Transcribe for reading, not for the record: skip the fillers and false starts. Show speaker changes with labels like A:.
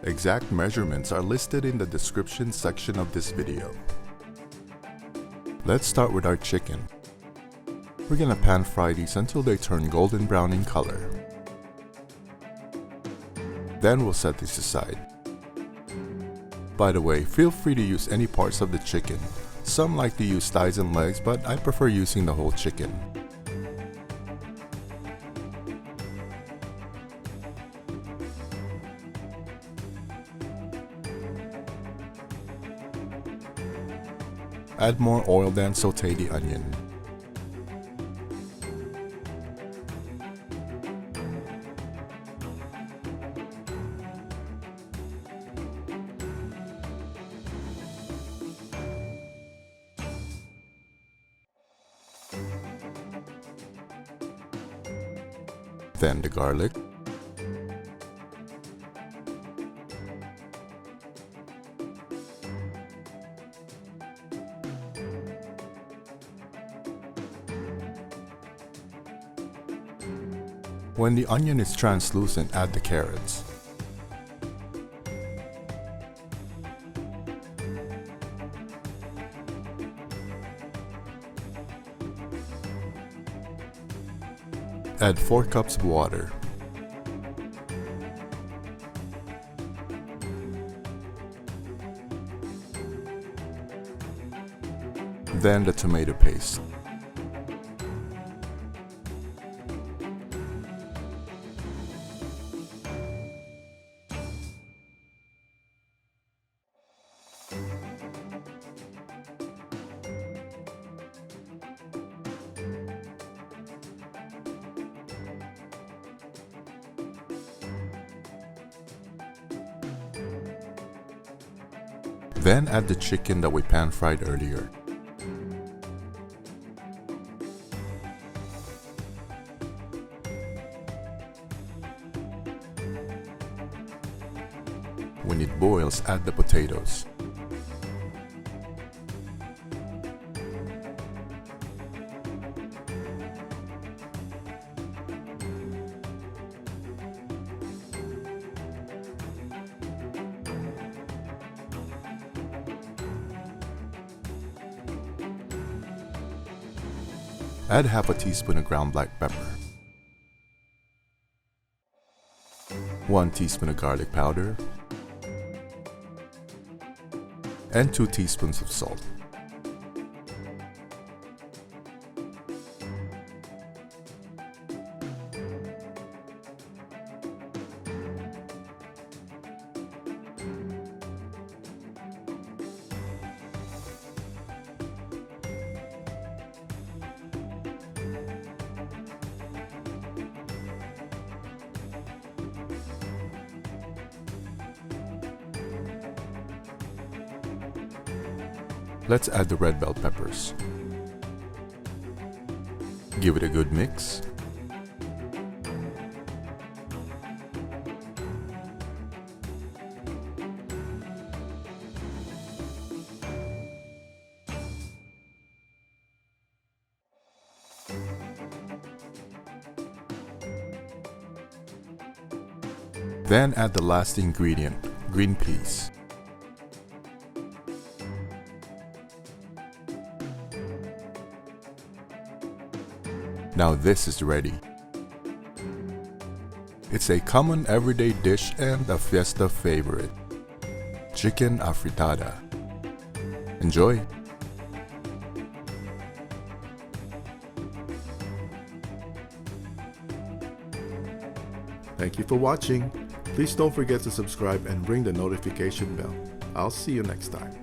A: Exact measurements are listed in the description section of this video. Let's start with our chicken. We're gonna pan fry these until they turn golden brown in color. Then we'll set these aside. By the way, feel free to use any parts of the chicken. Some like to use thighs and legs, but I prefer using the whole chicken. Add more oil, then sauté the onion. Then the garlic. When the onion is translucent, add the carrots. Add 4 cups of water. Then the tomato paste. Then add the chicken that we pan fried earlier. When it boils, add the potatoes. Add half a teaspoon of ground black pepper, 1 teaspoon of garlic powder, and 2 teaspoons of salt. Let's add the red bell peppers. Give it a good mix. Then add the last ingredient, green peas. Now this is ready. It's a common everyday dish and a fiesta favorite. Chicken Afritada. Enjoy! Thank you for watching. Please don't forget to subscribe and ring the notification bell. I'll see you next time.